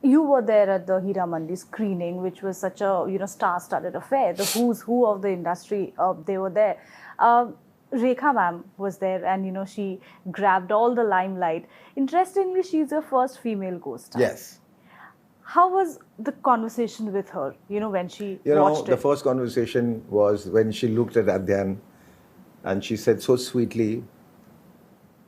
You were there at the Heeramandi screening, which was such a star-studded affair. The who's who of the industry, they were there. Rekha ma'am was there, and she grabbed all the limelight. Interestingly, she's your first female co-star. Yes. How was the conversation with her? When she watched the first conversation was when she looked at Adhyayan, and she said so sweetly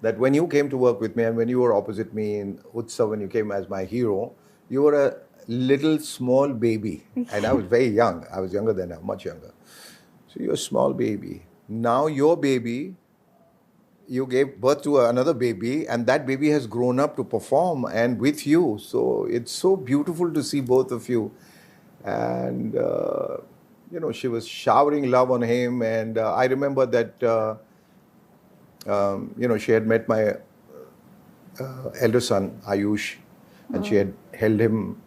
that when you came to work with me and when you were opposite me in Utsav, when you came as my hero, you were a little small baby. And I was very young. I was younger than her, much younger. So you're a small baby. Now your baby, you gave birth to another baby, and that baby has grown up to perform and with you. So it's so beautiful to see both of you. And, she was showering love on him. And I remember that, she had met my elder son, Ayush, and she had held him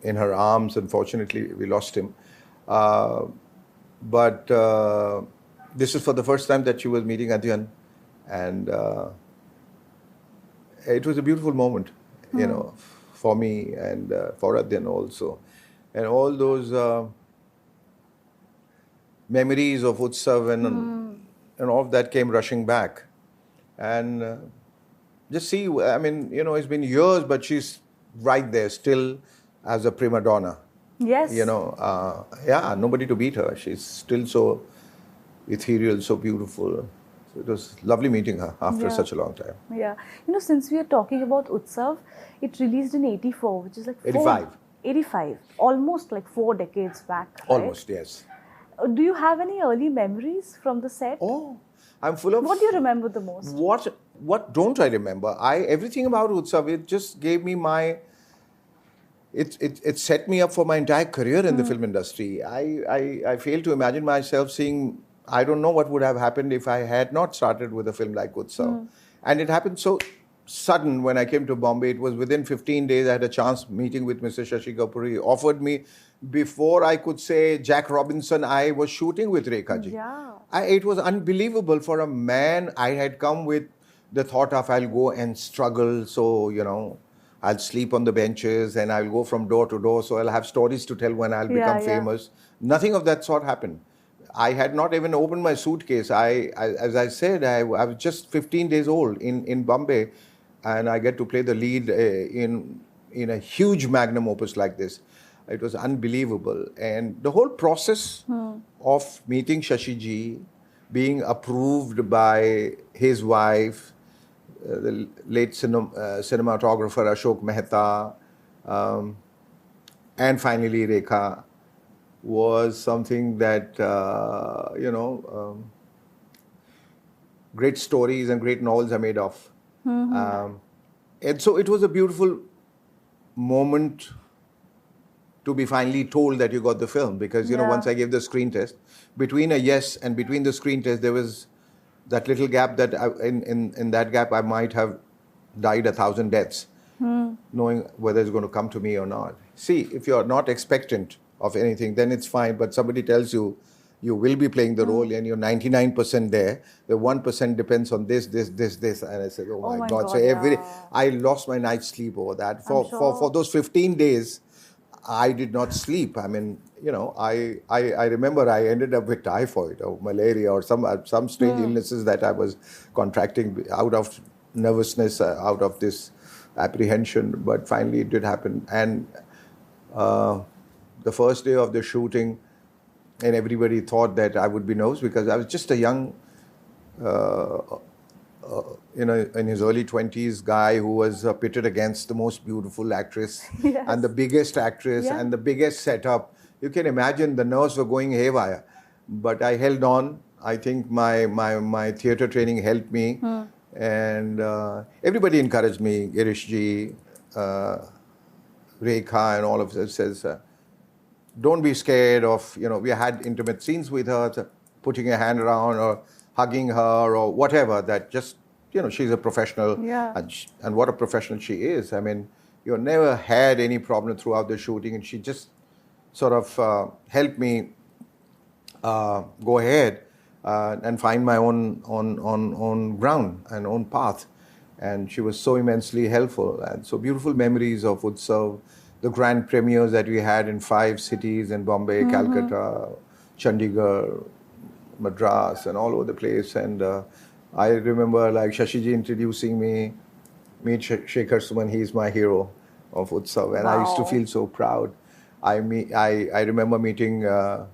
in her arms. Unfortunately, we lost him. But this is for the first time that she was meeting Adhyayan. And it was a beautiful moment, for me and for Adhyayan also. And all those memories of Utsav and all of that came rushing back. And just see, it's been years, but she's right there still as a prima donna. Yes. Nobody to beat her. She's still so ethereal, so beautiful. So it was lovely meeting her after such a long time. Yeah. Since we are talking about Utsav, it released in 84, which is like 85. Almost like 4 decades back. Almost, right? Yes. Do you have any early memories from the set? Oh, I'm full of... What do you remember the most? What don't I remember? Everything about Utsav, it just gave me my... It set me up for my entire career in the film industry. I fail to imagine myself seeing... I don't know what would have happened if I had not started with a film like Utsav. And it happened so sudden when I came to Bombay. It was within 15 days I had a chance meeting with Mr. Shashi Kapoor. He offered me, before I could say Jack Robinson, I was shooting with Rekha ji. Yeah. It was unbelievable for a man. I had come with the thought of I'll go and struggle. So, I'll sleep on the benches and I'll go from door to door. So I'll have stories to tell when I'll become famous. Nothing of that sort happened. I had not even opened my suitcase. As I said, I was just 15 days old in Bombay, and I get to play the lead in a huge magnum opus like this. It was unbelievable. And the whole process of meeting Shashi ji, being approved by his wife, the late cinematographer Ashok Mehta, and finally Rekha, was something that, great stories and great novels are made of. And so it was a beautiful moment to be finally told that you got the film. Because, once I gave the screen test, between a yes and between the screen test, there was that little gap that in that gap I might have died 1,000 deaths, knowing whether it's going to come to me or not. See, if you're not expectant of anything, then it's fine. But somebody tells you, you will be playing the role and you're 99% there. The 1% depends on this. And I said, oh my God. So I lost my night's sleep over that. For those 15 days, I did not sleep. I remember I ended up with typhoid or malaria or some strange illnesses that I was contracting out of nervousness, out of this apprehension. But finally it did happen. And the first day of the shooting, and everybody thought that I would be nervous because I was just a young, in his early 20s guy who was pitted against the most beautiful actress and the biggest actress and the biggest setup. You can imagine the nerves were going haywire. But I held on. I think my theatre training helped me. And everybody encouraged me. Girish ji, Rekha and all of us says, don't be scared of, we had intimate scenes with her, putting a hand around or hugging her or whatever, that just, she's a professional. And what a professional she is. You never had any problem throughout the shooting, and she just sort of helped me go ahead and find my own ground and own path. And she was so immensely helpful. And so beautiful memories of Utsav, the grand premieres that we had in 5 cities in Bombay, Calcutta, Chandigarh, Madras, and all over the place. And I remember like Shashiji introducing me, meet Shekhar Suman, he's my hero of Utsav. And I used to feel so proud. I remember meeting the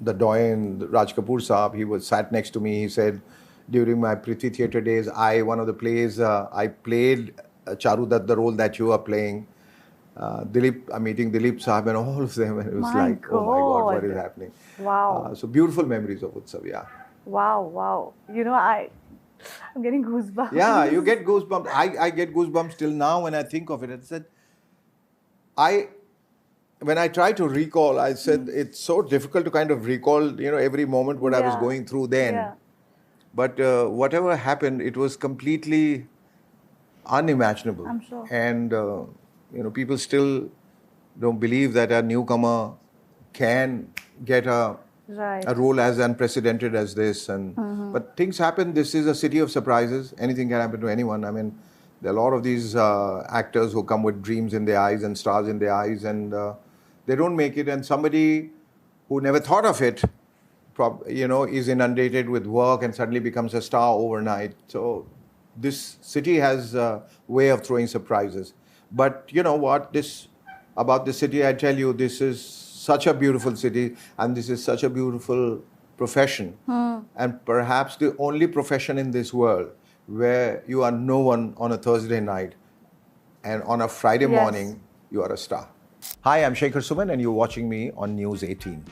Doyen, Raj Kapoor Saab. He was sat next to me. He said, during my Prithvi Theatre days, one of the plays, I played Charu Dutt, the role that you are playing. I'm meeting Dilip Saab and all of them. And it was oh my God, what is happening? Wow. So beautiful memories of Utsav, yeah. Wow. You know, I'm getting goosebumps. Yeah, you get goosebumps. I get goosebumps till now when I think of it. I said, when I try to recall, I said it's so difficult to kind of recall, every moment what I was going through then. Yeah. But whatever happened, it was completely unimaginable. I'm sure. And, people still don't believe that a newcomer can get a role as unprecedented as this. And but things happen. This is a city of surprises. Anything can happen to anyone. I mean, there are a lot of these actors who come with dreams in their eyes and stars in their eyes, and they don't make it. And somebody who never thought of it, is inundated with work and suddenly becomes a star overnight. So this city has a way of throwing surprises. But you know what? About this city, I tell you, this is such a beautiful city, and this is such a beautiful profession. And perhaps the only profession in this world where you are no one on a Thursday night, and on a Friday morning, you are a star. Hi, I'm Shekhar Suman, and you're watching me on News 18.